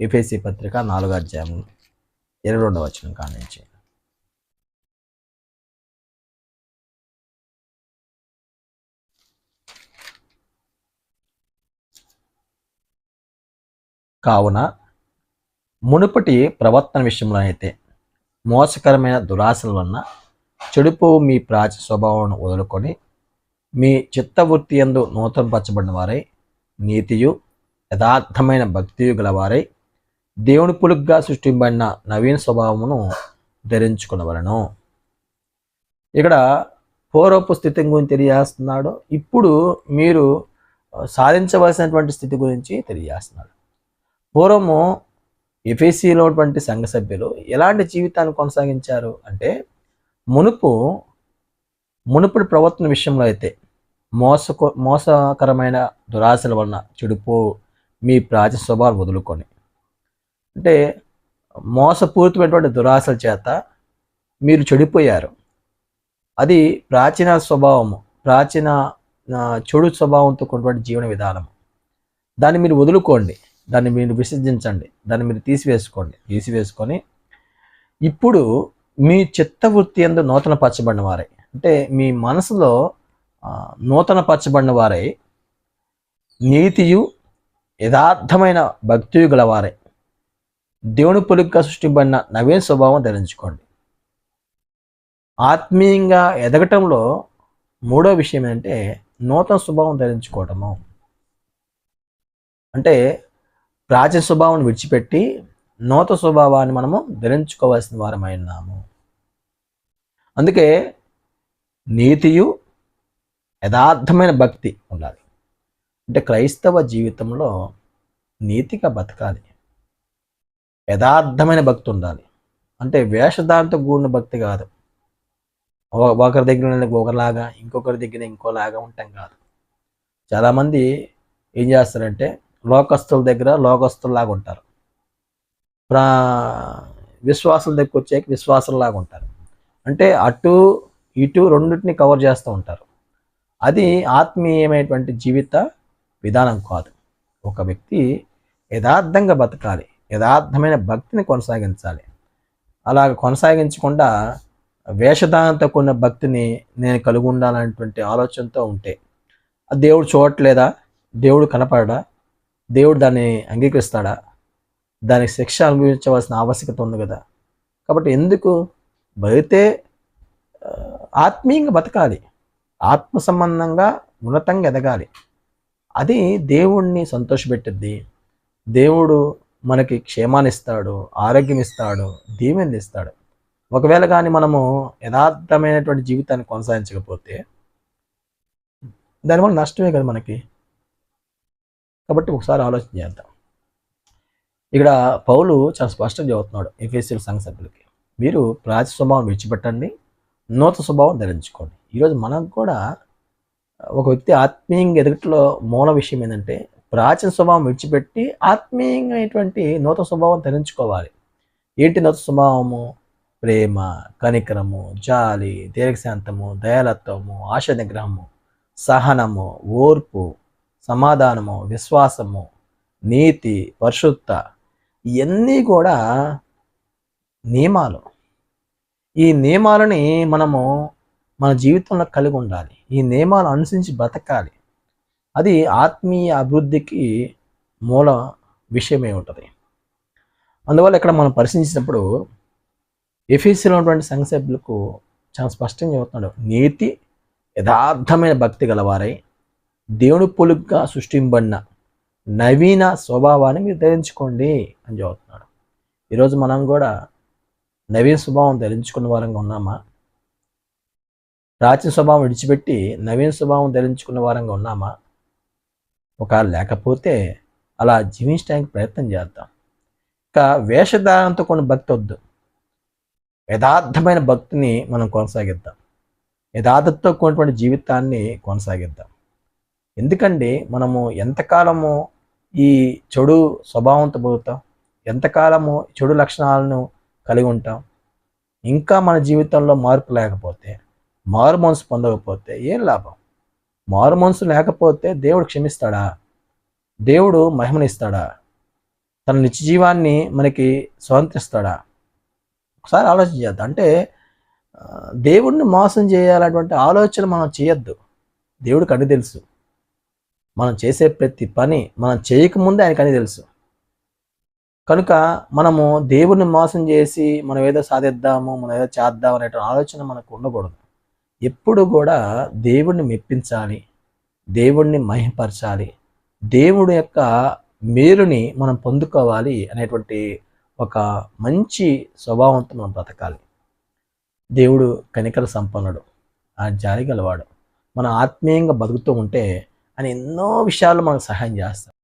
ఎఫెసీ పత్రిక 4వ అధ్యాయం 22వ వచనం కానించి. కావున మునుపటి ప్రవర్తన విషయంలో అయితే మోసకరమైన దురాశల వలన చెడుపు మీ ప్రాచ స్వభావం వదులుకొని మీ చిత్తవృత్తి యందు నూతనపరచబడిన వారై నీతియు యథార్థమైన భక్తియు గలవారై దేవుని పులుగ్గా సృష్టింపబడిన నవీన స్వభావమును ధరించుకునవలను. ఇక్కడ పూర్వపు స్థితి గురించి తెలియజేస్తున్నాడు. ఇప్పుడు మీరు సాధించవలసినటువంటి స్థితి గురించి తెలియజేస్తున్నాడు. పూర్వము ఎఫెసీలో ఉన్నటువంటి సంఘ సభ్యులు ఎలాంటి జీవితాన్ని కొనసాగించారు అంటే, మునుపటి ప్రవర్తన విషయంలో అయితే మోసకరమైన దురాశల వలన చెడుపు మీ ప్రాచ స్వభావాలు వదులుకొని, అంటే మోసపూరితమైనటువంటి దురాశల చేత మీరు చెడిపోయారు. అది ప్రాచీన స్వభావము, ప్రాచీన చెడు స్వభావంతో కూడినటువంటి జీవన విధానం. దాన్ని మీరు వదులుకోండి, దాన్ని మీరు విసర్జించండి, దాన్ని మీరు తీసివేసుకొని ఇప్పుడు మీ చిత్తవృత్తి యందు నూతనపరచబడిన వారై, అంటే మీ మనసులో నూతనపరచబడిన వారై నీతియు యథార్థమైన భక్తియు గలవారై దేవుని పొలిగ్గా సృష్టింపబడిన నవీన స్వభావం ధరించుకోండి. ఆత్మీయంగా ఎదగటంలో మూడో విషయం ఏంటంటే నూతన స్వభావం ధరించుకోవటము. అంటే ప్రాచీన స్వభావాన్ని విడిచిపెట్టి నూతన స్వభావాన్ని మనము ధరించుకోవాల్సిన వారమై ఉన్నాము. అందుకే నీతియు యథార్థమైన భక్తి ఉండాలి. అంటే క్రైస్తవ జీవితంలో నీతిగా బతకాలి, యథార్థమైన భక్తి ఉండాలి. అంటే వేషధారంతో కూడిన భక్తి కాదు, ఒకరి దగ్గర ఒకరిలాగా ఇంకొకరి దగ్గర ఇంకోలాగా ఉంటాం కాదు. చాలామంది ఏం చేస్తారంటే లోకస్తుల దగ్గర లోకస్తుల్లాగా ఉంటారు, విశ్వాసుల దగ్గరకు వచ్చాక విశ్వాసుల్లాగా ఉంటారు. అంటే అటు ఇటు రెండింటిని కవర్ చేస్తూ ఉంటారు. అది ఆత్మీయమైనటువంటి జీవిత విధానం కాదు. ఒక వ్యక్తి యథార్థంగా బతకాలి, యథార్థమైన భక్తిని కొనసాగించాలి. అలాగ కొనసాగించకుండా వేషధానంతో కూడిన భక్తిని నేను కలిగి ఉండాలనేటువంటి ఆలోచనతో ఉంటే దేవుడు చూడట్లేదా, దేవుడు కనపడడా, దేవుడు దాన్ని అంగీకరిస్తాడా? దానికి శిక్ష అనుభవించవలసిన ఆవశ్యకత ఉంది కదా. కాబట్టి ఎందుకు బతికితే ఆత్మీయంగా బతకాలి, ఆత్మ సంబంధంగా ఉన్నతంగా ఎదగాలి. అది దేవుణ్ణి సంతోషపెట్టుద్ది. దేవుడు మనకి క్షేమాన్ని ఇస్తాడు, ఆరోగ్యం ఇస్తాడు, దీవెనలు ఇస్తాడు. ఒకవేళ కానీ మనము యథార్థమైనటువంటి జీవితాన్ని కొనసాగించకపోతే దానివల్ల నష్టమే కదా మనకి. కాబట్టి ఒకసారి ఆలోచన చేద్దాం. ఇక్కడ పౌలు చాలా స్పష్టంగా చెబుతున్నాడు ఎఫెసీయుల సంఘ సభ్యులకి, మీరు ప్రాచీన స్వభావం విడిచిపెట్టండి, నూతన స్వభావం ధరించుకోండి. ఈరోజు మనకు కూడా ఒక వ్యక్తి ఆత్మీయంగా ఎదగట్లో మూల విషయం ఏంటంటే ప్రాచీన స్వభావం విడిచిపెట్టి ఆత్మీయమైనటువంటి నూతన స్వభావం ధరించుకోవాలి. ఏంటి నూతన స్వభావము? ప్రేమ, కనికరము, జాలి, దీర్ఘశాంతము, దయాలత్వము, ఆశ నిగ్రహము, సహనము, ఓర్పు, సమాధానము, విశ్వాసము, నీతి, పరిశుద్ధత, ఇవన్నీ కూడా నియమాలు. ఈ నియమాలని మనము మన జీవితంలో కలిగి ఉండాలి. ఈ నియమాలు అనుసరించి బ్రతకాలి. అది ఆత్మీయ అభివృద్ధికి మూల విషయమే ఉంటుంది. అందువల్ల ఇక్కడ మనం పరిశీలించినప్పుడు ఎఫెసీలో ఉన్నటువంటి సంఘ సభ్యులకు చాలా స్పష్టంగా చెబుతున్నాడు, నీతి యథార్థమైన భక్తి గలవారై దేవుని పొలుగ్గా సృష్టింపబడిన నవీన స్వభావాన్ని మీరు ధరించుకోండి అని చెబుతున్నాడు. ఈరోజు మనం కూడా నవీన స్వభావం ధరించుకున్న వారంగా ఉన్నామా? ప్రాచీన స్వభావం విడిచిపెట్టి నవీన స్వభావం ధరించుకున్న వారంగా ఉన్నామా? ఒకవేళ లేకపోతే అలా జీవించడానికి ప్రయత్నం చేద్దాం. ఇక వేషధారణతో కొన్ని భక్తి వద్దు, యథార్థమైన భక్తిని మనం కొనసాగిద్దాం, యథార్థతో కూడినటువంటి జీవితాన్ని కొనసాగిద్దాం. ఎందుకంటే మనము ఎంతకాలము ఈ చెడు స్వభావంతో బతుకుతాం, ఎంతకాలము చెడు లక్షణాలను కలిగి ఉంటాం. ఇంకా మన జీవితంలో మార్పు లేకపోతే, మారు మనసు పొందకపోతే ఏం లాభం? మారు మనసు లేకపోతే దేవుడు క్షమిస్తాడా? దేవుడు మహిమనిస్తాడా? తన నిత్య జీవాన్ని మనకి స్వతంత్రిస్తాడా? ఒకసారి ఆలోచన చేద్దాం. అంటే దేవుడిని మోసం చేయాలన్నటువంటి ఆలోచన మనం చేయొద్దు. దేవుడికి అన్నీ తెలుసు. మనం చేసే ప్రతి పని మనం చేయకముందే ఆయనకు అన్నీ తెలుసు. కనుక మనము దేవుడిని మోసం చేసి మనం ఏదో సాధిద్దాము, మనం ఏదో చేద్దాం అనే ఆలోచన మనకు ఉండకూడదు. ఎప్పుడు కూడా దేవుడిని మెప్పించాలి, దేవుడిని మహిమపరచాలి, దేవుడి యొక్క మేలుని మనం పొందుకోవాలి అనేటువంటి ఒక మంచి స్వభావంతో మనం బ్రతకాలి. దేవుడు కనికర సంపన్నుడు, ఆయన జాలి గలవాడు. మనం ఆత్మీయంగా బతుకుతూ ఉంటే ఆయన ఎన్నో విషయాల్లో మనకు సహాయం చేస్తాడు.